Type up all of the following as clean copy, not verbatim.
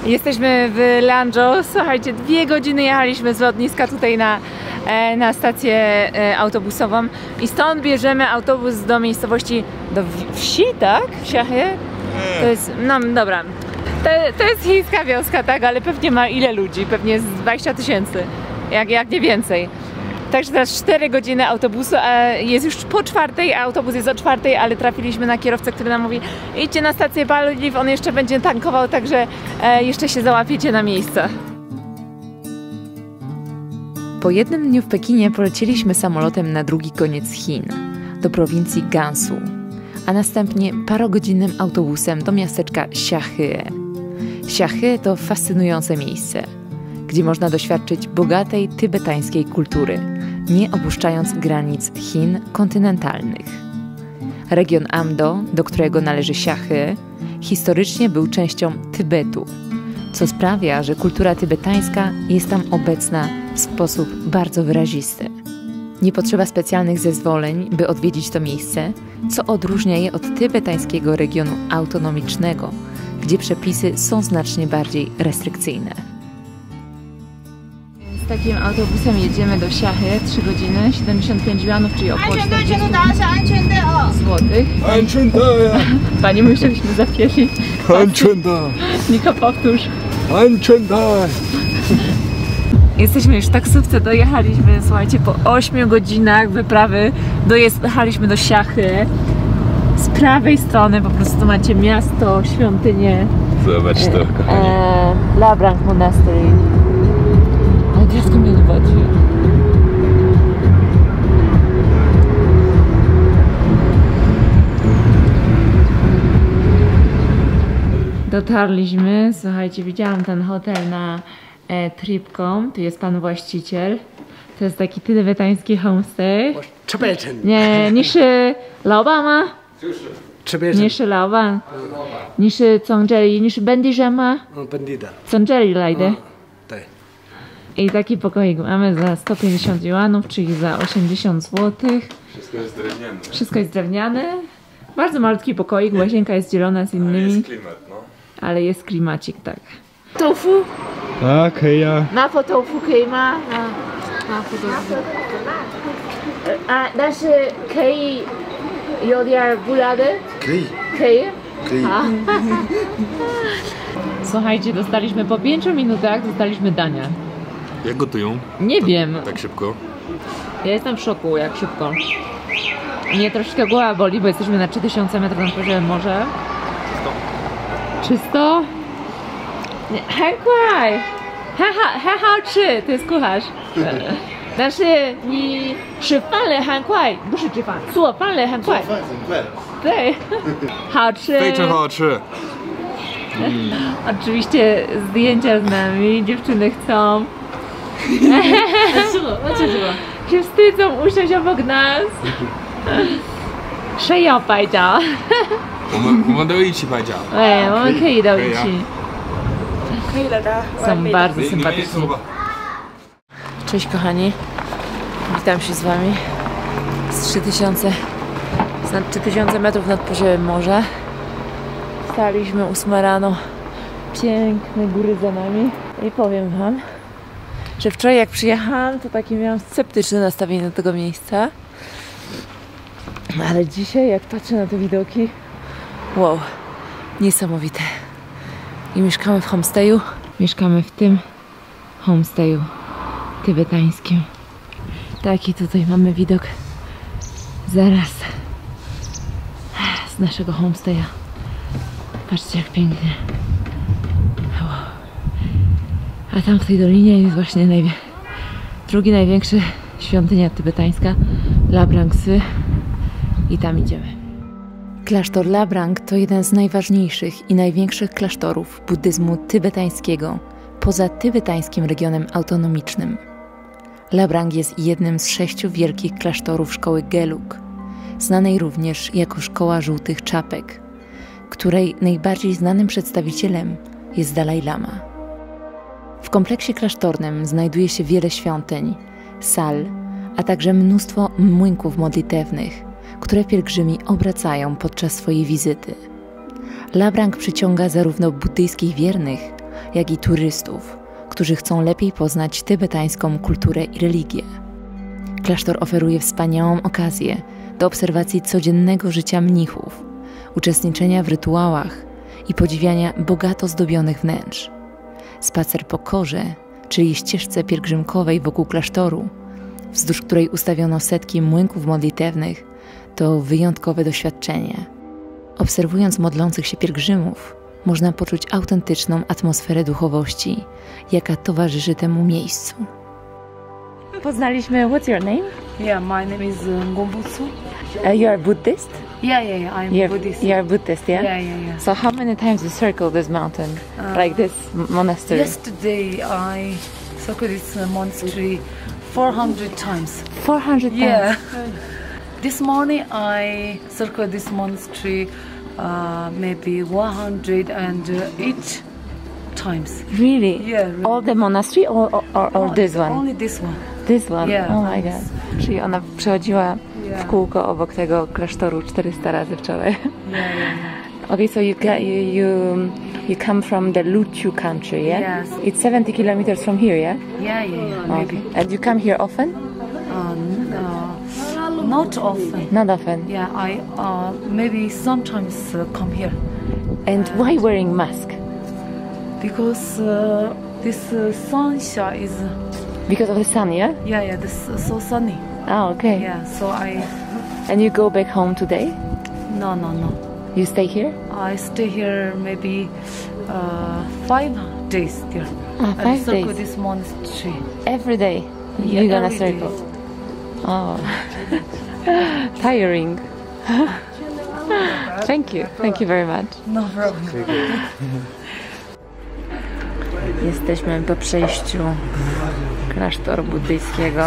Jesteśmy w Lanzhou. Słuchajcie, 2 godziny jechaliśmy z lotniska tutaj na stację autobusową i stąd bierzemy autobus do miejscowości, do wsi, tak? Xiahe? To jest, no dobra, to jest chińska wioska, tak? Ale pewnie ma ile ludzi? Pewnie z 20 000, jak nie więcej. Także teraz 4 godziny autobusu, a jest już po 4, a autobus jest o 4, ale trafiliśmy na kierowcę, który nam mówi: idźcie na stację paliw, on jeszcze będzie tankował, także jeszcze się załapiecie na miejsce. Po jednym dniu w Pekinie polecieliśmy samolotem na drugi koniec Chin, do prowincji Gansu, a następnie parogodzinnym autobusem do miasteczka Xiahe. Xiahe to fascynujące miejsce, gdzie można doświadczyć bogatej tybetańskiej kultury, nie opuszczając granic Chin kontynentalnych. Region Amdo, do którego należy Xiahe, historycznie był częścią Tybetu, co sprawia, że kultura tybetańska jest tam obecna w sposób bardzo wyrazisty. Nie potrzeba specjalnych zezwoleń, by odwiedzić to miejsce, co odróżnia je od tybetańskiego regionu autonomicznego, gdzie przepisy są znacznie bardziej restrykcyjne. Z takim autobusem jedziemy do Xiahe, 3 godziny, 75 yuanów, czyli około 40 złotych. Pani mówi, żebyśmy zapięli. Niko, powtórz. Jesteśmy już w taksówce, dojechaliśmy, słuchajcie, po 8 godzinach wyprawy dojechaliśmy do Xiahe. Z prawej strony po prostu macie miasto, świątynię. Zobacz to, kochani. Labrang Monastery. Dziecko mnie zobaczy. Dotarliśmy, słuchajcie, widziałam ten hotel na Trip.com, tu jest pan właściciel. To jest taki tybetański homestay. Nie, 你是老板吗？你是老板？你是从这里？你是本地人吗？本地的。从这里来的？ 对。 I taki pokoik mamy za 150 yuanów, czyli za 80 zł. Wszystko jest drewniane. Wszystko jest drewniane. Bardzo malutki pokoik, łazienka jest dzielona z innymi. Jest klimat, no. Ale jest klimacik, tak. Tofu? 啊，可以啊。麻婆豆腐可以吗？麻婆豆腐。但是可以有点不辣的？可以。可以？可以。好。Słuchajcie, dostaliśmy po 5 minutach, dostaliśmy dania. Jak gotują? Nie wiem. Tak szybko? Ja jestem w szoku, jak szybko. Mnie troszkę głowa boli, bo jesteśmy na 3000 metrów nad poziomem morza. Czysto? Nie, Hankwai! Hao Chi, to jest kucharz. 但是你吃饭了很快，不是吃饭，做饭了很快。做饭很快的。对，好吃。非常好吃。Oczywiście zdjęcia z nami, dziewczyny chcą. Się wstydzą usiąść obok nas. 谁要拍照？我们都一起拍照。对，我们可以都一起。可以了的。 Są bardzo sympatyczni. Cześć kochani, witam się z wami z 3000 metrów nad poziomem morza. Staliśmy 8 rano, piękne góry za nami i powiem wam, że wczoraj jak przyjechałam, to takie miałam sceptyczne nastawienie do tego miejsca, ale dzisiaj jak patrzę na te widoki, wow, niesamowite. I mieszkamy w homestayu, mieszkamy w tym homestayu tybetańskim. Taki tutaj mamy widok zaraz z naszego homestaya. Patrzcie jak pięknie. Wow. A tam w tej dolinie jest właśnie drugi największy świątynia tybetańska, Labrang Sy, i tam idziemy. Klasztor Labrang to jeden z najważniejszych i największych klasztorów buddyzmu tybetańskiego poza tybetańskim regionem autonomicznym. Labrang jest jednym z 6 wielkich klasztorów szkoły Gelug, znanej również jako Szkoła Żółtych Czapek, której najbardziej znanym przedstawicielem jest Dalaj Lama. W kompleksie klasztornym znajduje się wiele świątyń, sal, a także mnóstwo młynków modlitewnych, które pielgrzymi obracają podczas swojej wizyty. Labrang przyciąga zarówno buddyjskich wiernych, jak i turystów, którzy chcą lepiej poznać tybetańską kulturę i religię. Klasztor oferuje wspaniałą okazję do obserwacji codziennego życia mnichów, uczestniczenia w rytuałach i podziwiania bogato zdobionych wnętrz. Spacer po korze, czyli ścieżce pielgrzymkowej wokół klasztoru, wzdłuż której ustawiono setki młynków modlitewnych, to wyjątkowe doświadczenie. Obserwując modlących się pielgrzymów, można poczuć autentyczną atmosferę duchowości, jaka towarzyszy temu miejscu. Poznaliśmy, what's your name? Yeah, my name is Ngombutsu. You are Buddhist? Yeah, I'm Buddhist. You are Buddhist, yeah? Yeah. So how many times you circle this mountain, like this monastery? Yesterday I circled this monastery 400 times. 400 times? Yeah. This morning I circled this monastery maybe 108 times. Really? Yeah, really. All the monastery or this one? Only this one. This one? Yeah. Oh my god. Czyli ona przechodziła w kółko obok tego klasztoru 400 razy wczoraj. Yeah. Okay, so you come from the Luchu country, yeah? Yes. It's 70 kilometers from here, yeah? Yeah. Okay. And you come here often? Not often. Not often. Yeah, I maybe sometimes come here And why wearing mask? because this sunshine is Because of the sun, yeah? this so sunny. Oh, okay. Yeah, so And you go back home today? no. You stay here? I stay here maybe 5 days there. 5 circle days. this monastery. Every day? Yeah, You're gonna every day. circle? Oh. Tiring. Thank you very much. No problem. Jesteśmy po przejściu klasztoru buddyjskiego.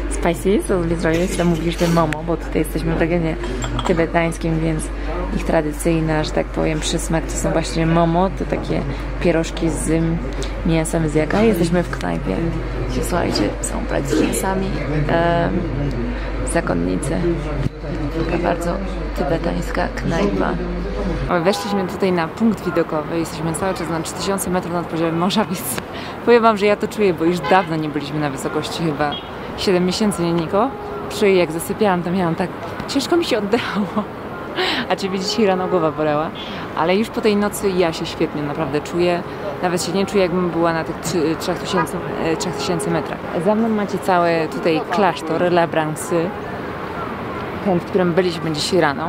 Spicy, co lubię zrobić, to mówiliśmy momo, bo tutaj jesteśmy w regionie tybetańskim, więc ich tradycyjna, że tak powiem, przysmak to są właśnie momo, to takie pierożki z mięsem z jaka. Jesteśmy w knajpie, gdzie, słuchajcie, są praktycznie sami zakonnicy. Taka bardzo tybetańska knajpa. Weszliśmy tutaj na punkt widokowy, jesteśmy cały czas na 3000 metrów nad poziomem morza, więc powiem wam, że ja to czuję, bo już dawno nie byliśmy na wysokości, chyba 7 miesięcy, nie Niko? Jak zasypiałam, to miałam tak, ciężko mi się oddechało. A ciebie dzisiaj rano głowa bolała. Ale już po tej nocy ja się świetnie naprawdę czuję. Nawet się nie czuję, jakbym była na tych 3000 metrach. Za mną macie cały tutaj klasztor La Brancy, ten, w którym byliśmy dzisiaj rano.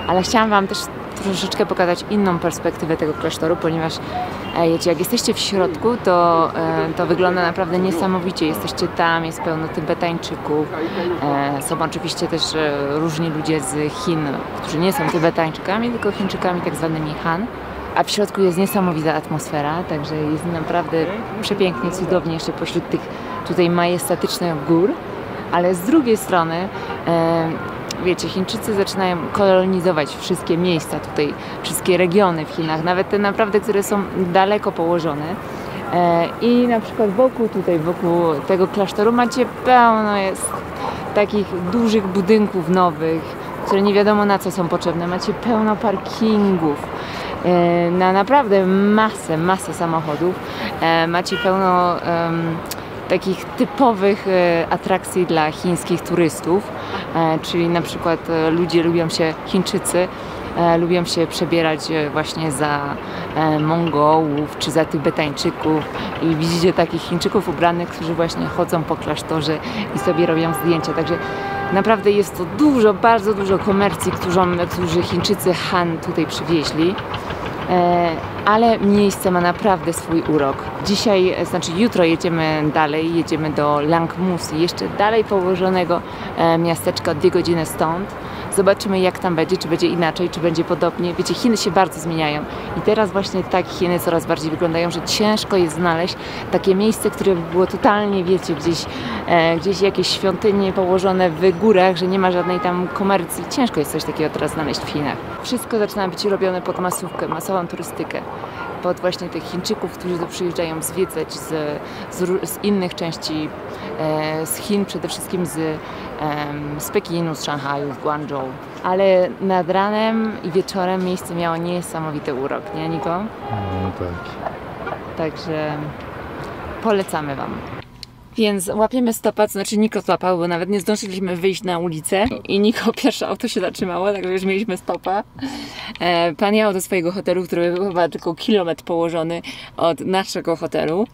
Ale chciałam wam też troszeczkę pokazać inną perspektywę tego klasztoru, ponieważ jak jesteście w środku, to wygląda naprawdę niesamowicie. Jesteście tam, jest pełno Tybetańczyków. Są oczywiście też różni ludzie z Chin, którzy nie są Tybetańczykami, tylko Chińczykami, tak zwanymi Han. A w środku jest niesamowita atmosfera, także jest naprawdę przepięknie, cudownie jeszcze pośród tych tutaj majestatycznych gór. Ale z drugiej strony wiecie, Chińczycy zaczynają kolonizować wszystkie miejsca tutaj, wszystkie regiony w Chinach, nawet te naprawdę, które są daleko położone. I na przykład wokół tego klasztoru macie pełno jest takich dużych budynków nowych, które nie wiadomo na co są potrzebne. Macie pełno parkingów, na naprawdę masę samochodów. Macie pełno takich typowych atrakcji dla chińskich turystów, czyli na przykład Chińczycy lubią się przebierać właśnie za Mongołów czy za Tybetańczyków i widzicie takich Chińczyków ubranych, którzy właśnie chodzą po klasztorze i sobie robią zdjęcia, także naprawdę jest to bardzo dużo komercji, którzy Chińczycy Han tutaj przywieźli. Ale miejsce ma naprawdę swój urok. Jutro jedziemy dalej, jedziemy do Langmusi, jeszcze dalej położonego miasteczka, 2 godziny stąd. Zobaczymy, jak tam będzie, czy będzie inaczej, czy będzie podobnie. Wiecie, Chiny się bardzo zmieniają i teraz właśnie tak Chiny coraz bardziej wyglądają, że ciężko jest znaleźć takie miejsce, które by było totalnie, wiecie, gdzieś jakieś świątynie położone w górach, że nie ma żadnej tam komercji. Ciężko jest coś takiego teraz znaleźć w Chinach. Wszystko zaczyna być robione pod masówkę, masową turystykę. Pod właśnie tych Chińczyków, którzy tu przyjeżdżają zwiedzać z innych części, z Chin, przede wszystkim z Pekinu, z Szanghaju, z Guangzhou. Ale nad ranem i wieczorem miejsce miało niesamowity urok, nie Niko? No tak. także polecamy Wam. Więc łapiemy stopa, to znaczy Niko złapał, bo nawet nie zdążyliśmy wyjść na ulicę i Niko pierwsze auto się zatrzymało, także już mieliśmy stopa. Pan jechał do swojego hotelu, który był chyba tylko kilometr położony od naszego hotelu.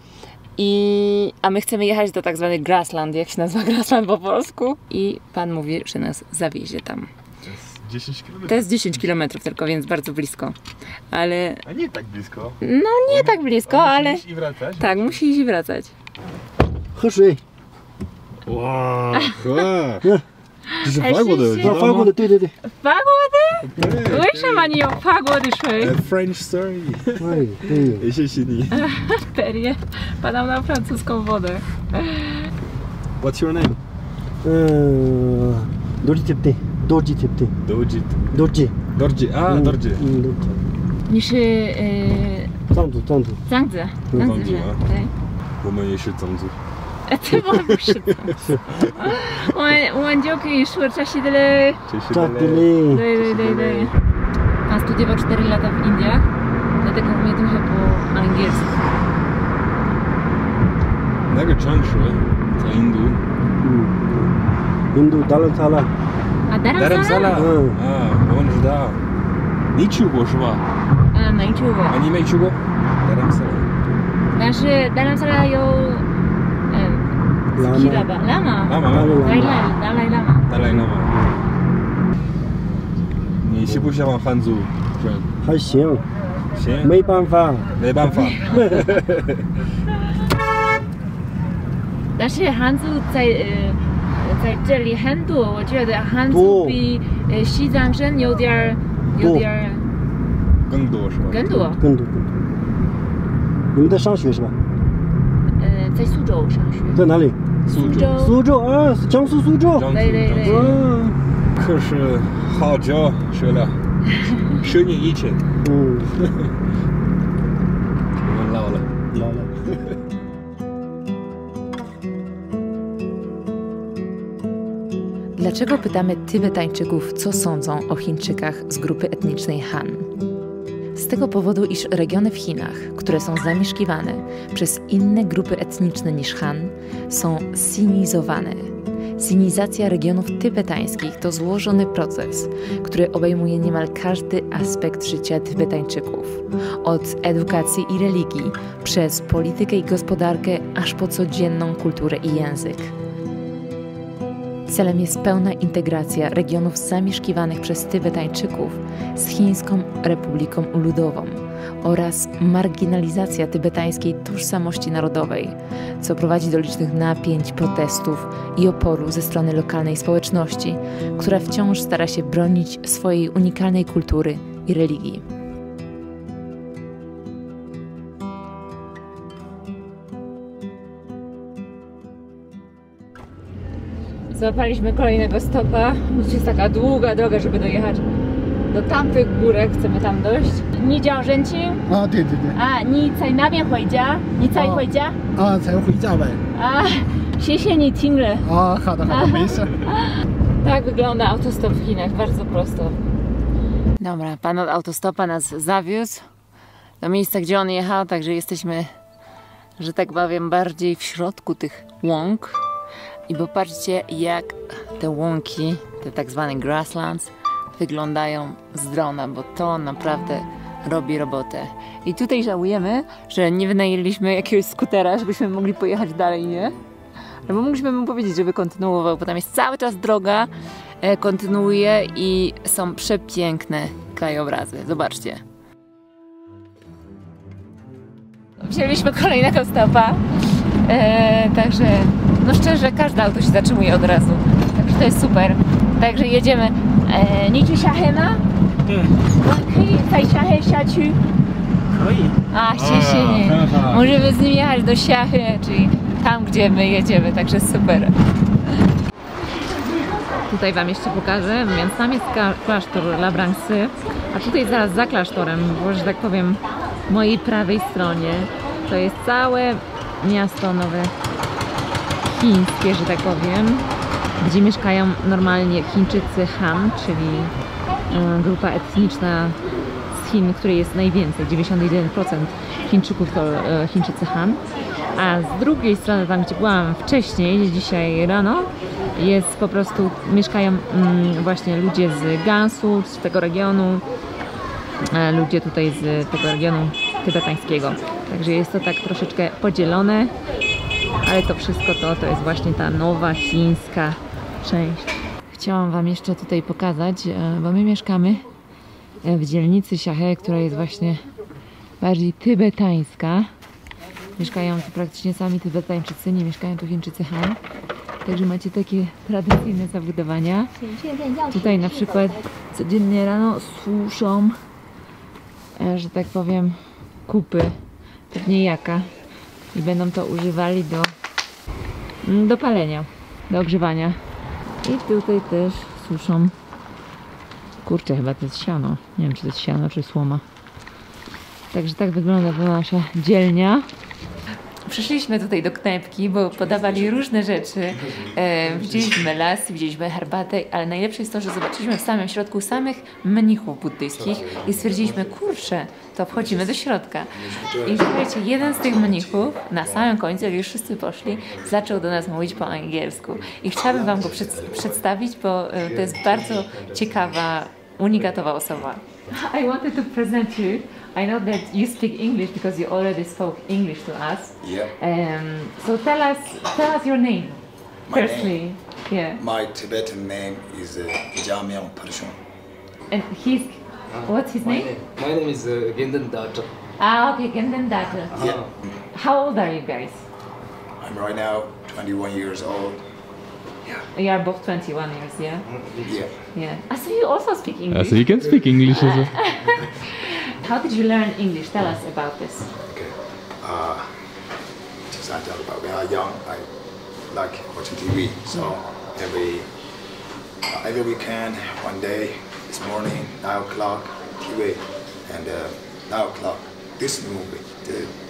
A my chcemy jechać do tak zwany Grassland, jak się nazywa Grassland po polsku. I pan mówi, że nas zawiezie tam. To jest 10 km. To jest 10 km tylko, więc bardzo blisko. Ale... A nie tak blisko. No nie tak blisko, ale... Musi iść i wracać? Tak, musi iść i wracać. 喝水， Wow, 这是法国的，知道吗？法国的，对对对，法国的？为什么你有法国的水？ French story. 对对，谢谢你。 Ferie. Padał na francuską wodę. What's your name? Dorji tepte, Dorji tepte, Dorji. Dorji， Dorji. Ah, Dorji. 你是藏族藏族，藏子，藏子人，对。我们也是藏族。这我不是藏子。我就可以说这些的嘞。扎地嘞，对。Pan studiował 4 lata w Indiach, dlatego umie trochę po angielsku. 哪个城市在印度？印度达兰萨拉， A Dharamsala。 嗯，啊，我们知道。你去过是吧？ 没去过。啊，你没去过 Dharamsala。 但是 Dharamsala 有喇 Kira 嘛， 吧，Lama。 Lama。 达赖喇嘛。达赖喇嘛。你喜不喜欢汉族人？还行，行。没办法，没办法。但是汉族在这里很多，我觉得汉族比西藏人有点更多是吧？更多。更多。你们在上学是吧？在苏州上学。在哪里？苏州。苏州啊，江苏苏州。对。嗯，可是好久学了，10年以前。嗯，我们老了。老了。 Dlaczego pytamy Tybetańczyków, co sądzą o Chińczykach z grupy etnicznej Han? Z tego powodu, iż regiony w Chinach, które są zamieszkiwane przez inne grupy etniczne niż Han, są sinizowane. Sinizacja regionów tybetańskich to złożony proces, który obejmuje niemal każdy aspekt życia Tybetańczyków. Od edukacji i religii, przez politykę i gospodarkę, aż po codzienną kulturę i język. Celem jest pełna integracja regionów zamieszkiwanych przez Tybetańczyków z Chińską Republiką Ludową oraz marginalizacja tybetańskiej tożsamości narodowej, co prowadzi do licznych napięć, protestów i oporu ze strony lokalnej społeczności, która wciąż stara się bronić swojej unikalnej kultury i religii. Złapaliśmy kolejnego stopa. To jest taka długa droga, żeby dojechać do tamtych górek. Chcemy tam dojść. 你叫任清 啊，对对对，啊，你在那边回家？你才回家？啊，才回家呗。啊，谢谢你听了。啊，好的好的，没事。 Tak wygląda autostop w Chinach, bardzo prosto. Dobra, pan od autostopa nas zawiózł do miejsca, gdzie on jechał, także jesteśmy, że tak powiem, bardziej w środku tych łąk. I popatrzcie, jak te łąki, te tak zwane grasslands, wyglądają z drona, bo to naprawdę robi robotę. I tutaj żałujemy, że nie wynajęliśmy jakiegoś skutera, żebyśmy mogli pojechać dalej, nie? No bo mogliśmy mu powiedzieć, żeby kontynuował, bo tam jest cały czas droga, kontynuuje i są przepiękne krajobrazy. Zobaczcie. Wzięliśmy kolejnego stopa, także no szczerze, każde auto się zatrzymuje od razu, także to jest super. Także jedziemy. 你去下黑吗？可以再下黑下去。可以。A,谢谢. Możemy z nim jechać do Siachy, czyli tam, gdzie my jedziemy, także super. Tutaj wam jeszcze pokażę, więc tam jest klasztor La Brancy, a tutaj zaraz za klasztorem, bo że tak powiem, mojej prawej stronie, to jest całe miasto nowe chińskie, że tak powiem, gdzie mieszkają normalnie Chińczycy Han, czyli grupa etniczna z Chin, której jest najwięcej, 91% Chińczyków to Chińczycy Han. A z drugiej strony, tam gdzie byłam wcześniej, dzisiaj rano, jest po prostu, mieszkają właśnie ludzie z Gansu, z tego regionu, ludzie tutaj z tego regionu tybetańskiego. Także jest to tak troszeczkę podzielone, ale to wszystko to jest właśnie ta nowa chińska część. Chciałam Wam jeszcze tutaj pokazać, bo my mieszkamy w dzielnicy Xiahe, która jest właśnie bardziej tybetańska. Mieszkają tu praktycznie sami Tybetańczycy, nie mieszkają tu Chińczycy Han. Także macie takie tradycyjne zabudowania. Tutaj na przykład codziennie rano suszą, że tak powiem, kupy, pewnie jaka. I będą to używali do palenia, do ogrzewania. I tutaj też suszą. Kurczę, chyba to jest siano. Nie wiem, czy to jest siano, czy słoma. Także tak wygląda nasza dzielnia. Przyszliśmy tutaj do knajpki, bo podawali różne rzeczy. Widzieliśmy las, widzieliśmy herbatę, ale najlepsze jest to, że zobaczyliśmy w samym środku samych mnichów buddyjskich i stwierdziliśmy, kurczę, to wchodzimy do środka. I słuchajcie, jeden z tych mnichów na samym końcu, jak już wszyscy poszli, zaczął do nas mówić po angielsku. I chciałabym Wam go przedstawić, bo to jest bardzo ciekawa, unikatowa osoba. I wanted to present you. I know that you speak English because you already spoke English to us. Yeah. So tell us your name. My Firstly, name? yeah. My Tibetan name is Jamiang Parshon. And what's his name? My name is Gendon Dacha. Okay, Genden Data. Yeah. How old are you guys? I'm right now 21 years old. You are both 21 years, yeah? Yeah. Yeah. So you also speak English. So you can speak English as well. How did you learn English? Tell us about this. Okay. Just I talk about when I was young, I like watching TV. So every weekend, one day, this morning, 9 o'clock, TV, and 9 o'clock, this movie.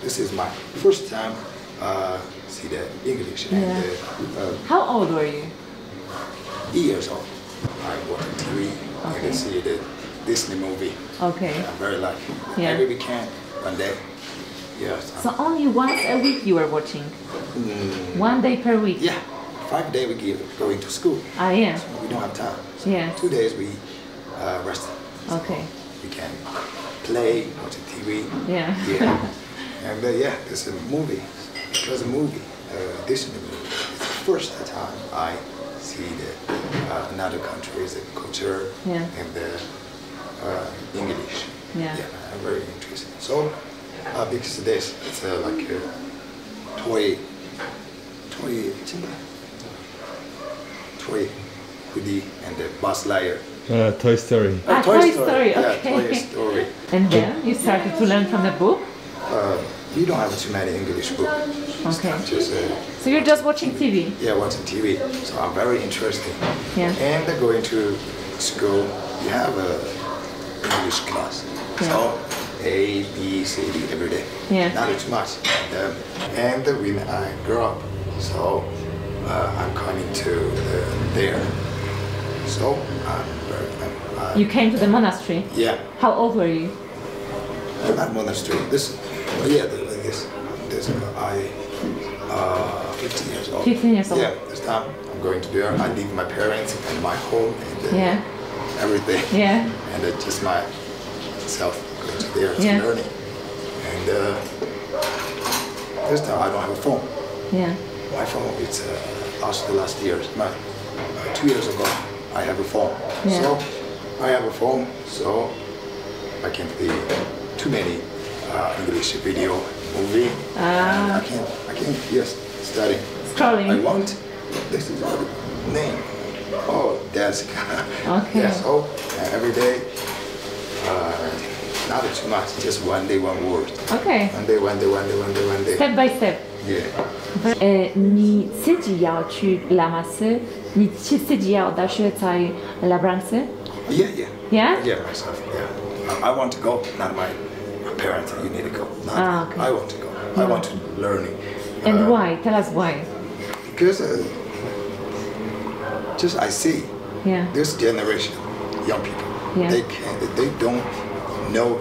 This is my first time see the English. Yeah. And How old were you? years old, I watch TV Okay. and see the Disney movie. Okay. I'm very lucky. Yeah. Every weekend, one day. Yes. So only once a week you were watching? 1 day per week? Yeah. 5 days we going to school. Ah, yeah. We don't have time. So Yeah. 2 days we rest. Okay. We can play, watch TV. Yeah. Yeah. And yeah, there's a movie. It was a movie, Disney movie. It's the first time I see another country's culture Yeah. and the English. Yeah. I'm very interested. So because of this, it's like a toy hoodie and the Buzz Lightyear. Toy Story. Ah, Toy Story, Yeah, okay. Toy Story. And then you started to learn from the book? We don't have too many English books. Okay. Just So you're just watching TV? yeah, watching TV. So I'm very interested. Yeah. And going to school, you have a English class. So A, B, C, D every day. Yeah. Not too much. And when I grow up, so I'm coming to there. So You came to the monastery? yeah, How old were you? not monastery. This, I 15 years old. 15 years old. Yeah, this time I'm going to there. I leave my parents and my home and Yeah. everything. Yeah. And just myself going to there Yeah. to learning. And this time I don't have a phone. Yeah. My phone it's last year. 2 years ago I have a phone. Yeah. So I have a phone. So I can't see too many English video movie. And I can't just study. Scrolling. I want. This is the name. Oh, desk. Okay. Yeah, so every day, not too much, just one day, one word. Okay. One day. Step by step. Yeah. 你自己要去拉玛寺，你自己要到学在拉布朗寺 Yeah. Yeah? Yeah, myself, yeah. I want to go, not my parents, you need to go. Not, Okay. I want to go. I want to learn it. And why? Tell us why. Because just I see Yeah. this generation, young people, Yeah. they don't know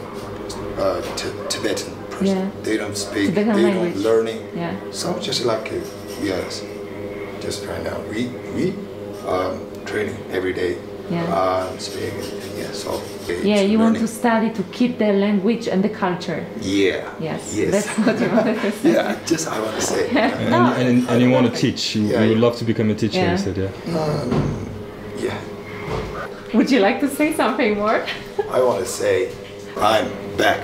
Tibetan person. Yeah. They don't speak, they Tibetan don't language. learning. Yeah. So just like yes, just right now we training every day. Yeah. Speaking. Yeah. So Yeah, you want to learning. study to keep the language and the culture. Yeah. Yes, Yes. that's what you wanted to say. Yeah. Just I want to say. And you want to teach. You Yeah, would yeah. love to become a teacher. Yeah. You said, yeah. Yeah. Would you like to say something more? I want to say I'm back.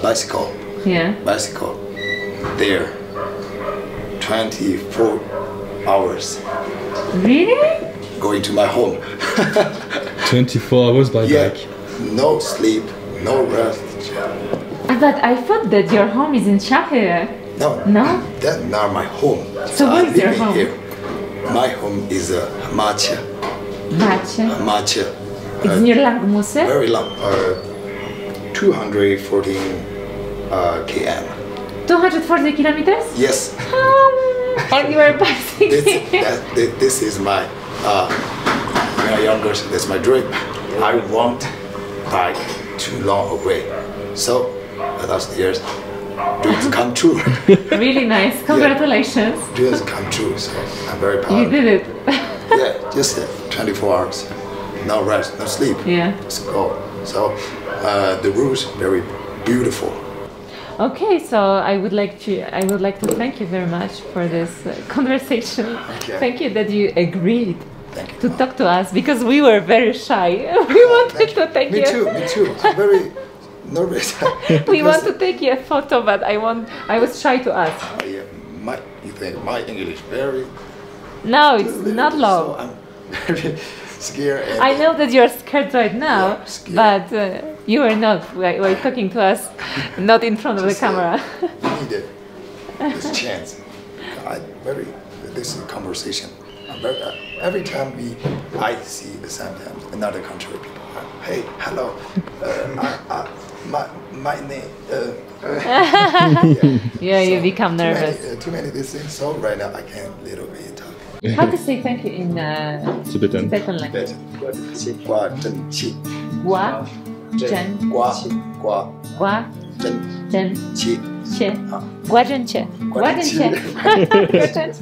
Bicycle. Yeah. Bicycle. There. 24 hours. Really? Going to my home. 24 hours by Yeah. bike. No sleep. No rest. But I thought that your home is in Shahir. No. No? That's not my home. So where I'm is your living home? Here. My home is Hamacha. Macie. Hamacha. It's near Langmusy? Very long. 214 km. 240 kilometers? Yes. And you were bicycling. This is my younger. That's my dream. I want bike too long away. So last year's dreams come true. Really nice. Congratulations. Dreams come true. So I'm very You proud. did it. Yeah, just 24 hours. No rest, no sleep. Yeah. Just go. So the rules very beautiful. Okay, so I would like to thank you very much for this conversation. Okay. Thank you that you agreed Thank you. to talk to us because we were very shy. We wanted to take Me you. too. Me too. I'm very nervous. We Because- want to take you a photo, but I was shy to ask. Yeah, you think my English very No, it's not So low. I'm very scared. And I know that you're scared right now, Yeah, scared. but you are not while talking to us, not in front of the Just, camera. needed this chance. This conversation. I'm very, every time I see sometimes another country people. Hey, hello. My name. Yeah, you become nervous. Too many these things. So right now I can little bit talk. How to say thank you in Tibetan. Tibetan language? 瓜真气， Gua, Zhen, 瓜瓜 Gua, 真 Zhen, 气。 Che. Gua Zhen Che. Gua Zhen Che. Gua Zhen Che.